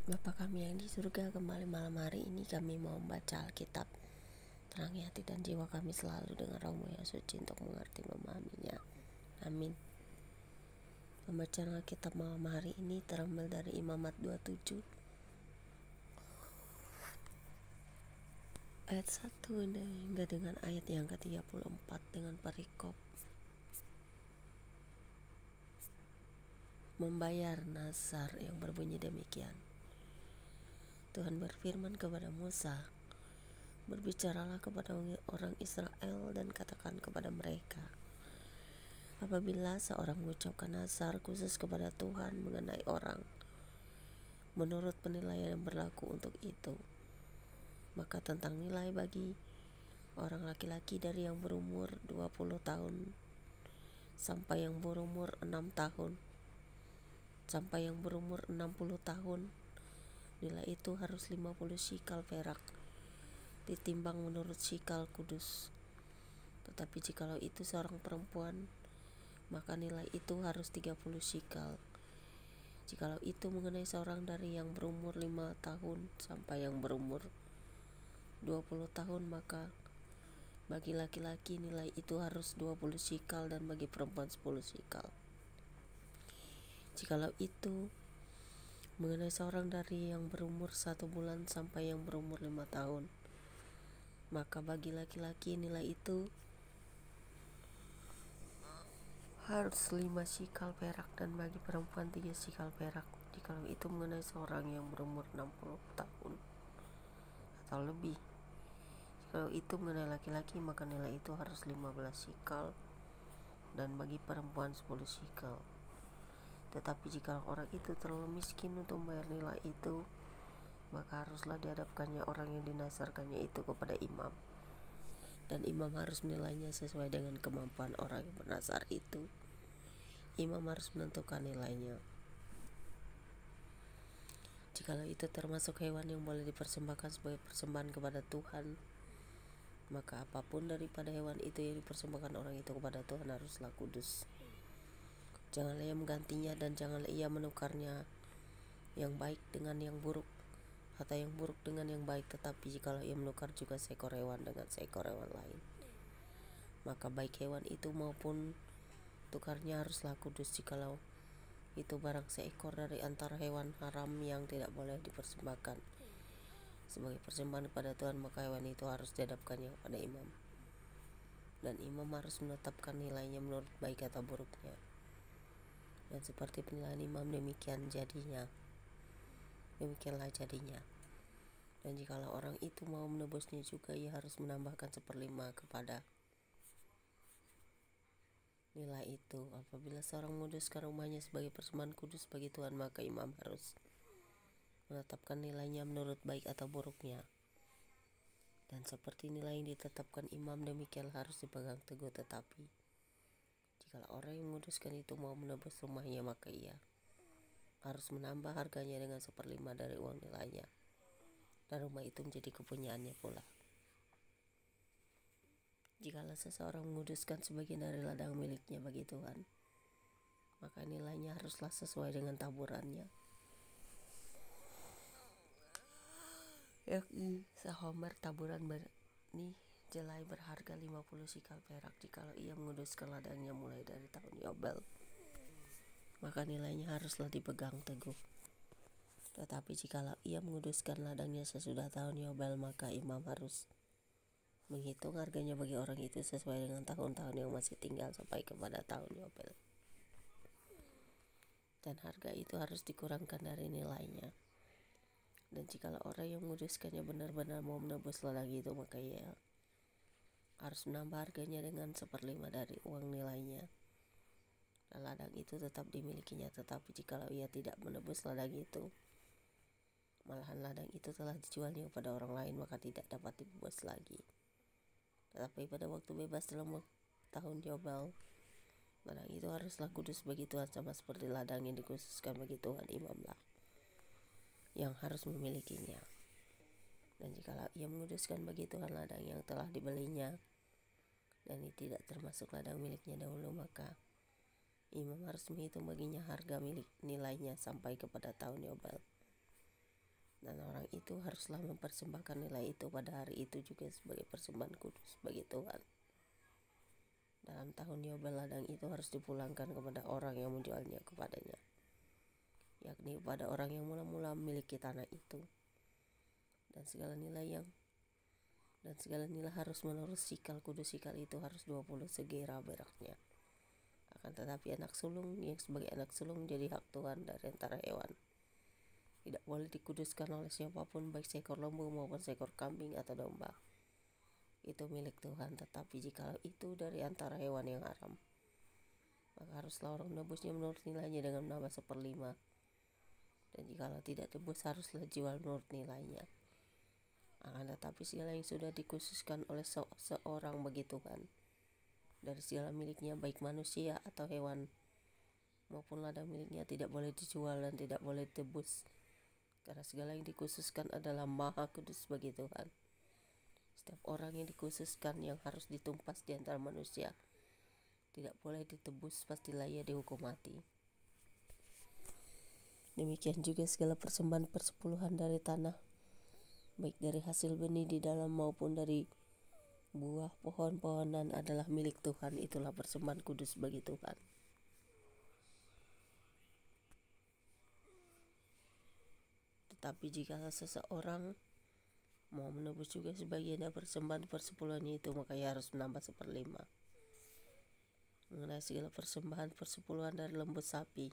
Bapa kami yang di surga, kembali malam hari ini kami mau membaca Alkitab. Terangi hati dan jiwa kami selalu dengan rohmu yang suci untuk mengerti memahaminya. Amin. Pembacaan Alkitab malam hari ini terambil dari Imamat 27 ayat 1 hingga dengan ayat yang ke-34 dengan perikop membayar nazar yang berbunyi demikian. Tuhan berfirman kepada Musa, berbicaralah kepada orang Israel dan katakan kepada mereka, apabila seorang mengucapkan nazar khusus kepada Tuhan mengenai orang, menurut penilaian yang berlaku untuk itu, maka tentang nilai bagi orang laki-laki dari yang berumur 20 tahun sampai yang berumur 6 tahun sampai yang berumur 60 tahun, nilai itu harus 50 shikal perak, ditimbang menurut shikal kudus. Tetapi jikalau itu seorang perempuan, maka nilai itu harus 30 shikal. Jikalau itu mengenai seorang dari yang berumur 5 tahun sampai yang berumur 20 tahun, maka bagi laki-laki nilai itu harus 20 shikal dan bagi perempuan 10 shikal. Jikalau itu mengenai seorang dari yang berumur 1 bulan sampai yang berumur 5 tahun, maka bagi laki-laki nilai itu harus 5 shikal perak dan bagi perempuan 3 shikal perak. Jikalau itu mengenai seorang yang berumur 60 tahun atau lebih. Jikalau itu mengenai laki-laki, maka nilai itu harus 15 shikal dan bagi perempuan 10 shikal. Tetapi jika orang itu terlalu miskin untuk membayar nilai itu, maka haruslah dihadapkannya orang yang dinazarkannya itu kepada imam, dan imam harus menilainya sesuai dengan kemampuan orang yang bernazar itu. Imam harus menentukan nilainya. Jikalau itu termasuk hewan yang boleh dipersembahkan sebagai persembahan kepada Tuhan, maka apapun daripada hewan itu yang dipersembahkan orang itu kepada Tuhan haruslah kudus. Janganlah ia menggantinya dan janganlah ia menukarnya yang baik dengan yang buruk atau yang buruk dengan yang baik. Tetapi jikalau ia menukar juga seekor hewan dengan seekor hewan lain, maka baik hewan itu maupun tukarnya haruslah kudus. Jikalau itu barang seekor dari antara hewan haram yang tidak boleh dipersembahkan sebagai persembahan kepada Tuhan, maka hewan itu harus dihadapkannya kepada imam, dan imam harus menetapkan nilainya menurut baik atau buruknya. Dan seperti penilaian imam demikianlah jadinya. Dan jikalau orang itu mau menebusnya juga, ia harus menambahkan 1/5 kepada nilai itu. Apabila seorang menguduskan rumahnya sebagai persembahan kudus bagi Tuhan, maka imam harus menetapkan nilainya menurut baik atau buruknya. Dan seperti nilai yang ditetapkan imam, demikianlah harus dipegang teguh. Tetapi jikalau orang yang menguduskan itu mau menebus rumahnya, maka ia harus menambah harganya dengan 1/5 dari uang nilainya, dan rumah itu menjadi kepunyaannya pula. Jikalau seseorang menguduskan sebagian dari ladang miliknya bagi Tuhan, maka nilainya haruslah sesuai dengan taburannya, yakni sehomer taburan benih jelai berharga 50 shikal perak. Jikalau ia menguduskan ladangnya mulai dari tahun Yobel, maka nilainya haruslah dipegang teguh. Tetapi jikalau ia menguduskan ladangnya sesudah tahun Yobel, maka imam harus menghitung harganya bagi orang itu sesuai dengan tahun-tahun yang masih tinggal sampai kepada tahun Yobel, dan harga itu harus dikurangkan dari nilainya. Dan jikalau orang yang menguduskannya benar-benar mau menebus ladang itu, maka ia harus menambah harganya dengan 1/5 dari uang nilainya, dan ladang itu tetap dimilikinya. Tetapi jikalau ia tidak menebus ladang itu, malahan ladang itu telah dijualnya kepada orang lain, maka tidak dapat dibebas lagi. Tetapi pada waktu bebas dalam tahun Yobel, ladang itu haruslah kudus bagi Tuhan, sama seperti ladang yang dikhususkan bagi Tuhan. Imamlah yang harus memilikinya. Dan jikalau ia menguduskan bagi Tuhan ladang yang telah dibelinya, dan ini tidak termasuk ladang miliknya dahulu, maka imam harus menghitung baginya harga milik nilainya sampai kepada tahun Yobel. Dan orang itu haruslah mempersembahkan nilai itu pada hari itu juga sebagai persembahan kudus bagi Tuhan. Dalam tahun Yobel ladang itu harus dipulangkan kepada orang yang menjualnya kepadanya, yakni kepada orang yang mula-mula memiliki tanah itu. Dan segala nilai harus menurut sikal kudus. Sikal itu harus 20 segera beraknya. Akan tetapi anak sulung yang sebagai anak sulung menjadi hak Tuhan dari antara hewan. Tidak boleh dikuduskan oleh siapapun, baik seekor lembu maupun seekor kambing atau domba. Itu milik Tuhan. Tetapi jikalau itu dari antara hewan yang haram, maka haruslah orang menebusnya menurut nilainya dengan menambah 1/5. Dan jikalau tidak tebus, haruslah jual menurut nilainya. Akan tetapi segala yang sudah dikhususkan oleh seorang bagi Tuhan dari segala miliknya, baik manusia atau hewan maupun ladang miliknya, tidak boleh dijual dan tidak boleh ditebus, karena segala yang dikhususkan adalah maha kudus bagi Tuhan. Setiap orang yang dikhususkan yang harus ditumpas di antara manusia tidak boleh ditebus, pastilah ia dihukum mati. Demikian juga segala persembahan persepuluhan dari tanah, baik dari hasil benih di dalam maupun dari buah pohon-pohonan, adalah milik Tuhan. Itulah persembahan kudus bagi Tuhan. Tetapi jika seseorang mau menebus juga sebagian dari persembahan persepuluhannya itu, maka ia harus menambah 1/5. Mengenai segala persembahan persepuluhan dari lembu sapi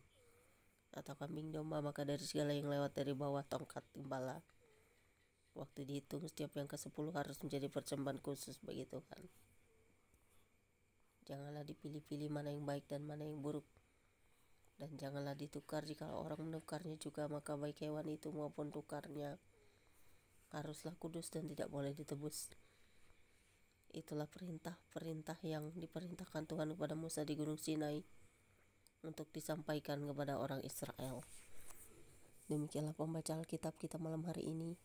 atau kambing domba, maka dari segala yang lewat dari bawah tongkat timbala, waktu dihitung setiap yang ke-10 harus menjadi persembahan khusus bagi Tuhan. Janganlah dipilih-pilih mana yang baik dan mana yang buruk, dan janganlah ditukar. Jika orang menukarnya juga, maka baik hewan itu maupun tukarnya haruslah kudus dan tidak boleh ditebus. Itulah perintah yang diperintahkan Tuhan kepada Musa di Gunung Sinai untuk disampaikan kepada orang Israel. Demikianlah pembacaan Alkitab kita malam hari ini.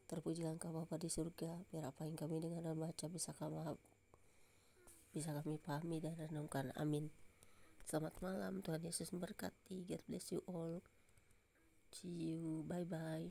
Terpujilah Engkau Bapa di surga, biar apa yang kami dengar dan baca bisa kami pahami dan renungkan. Amin. Selamat malam, Tuhan Yesus memberkati. God bless you all. See you, bye bye.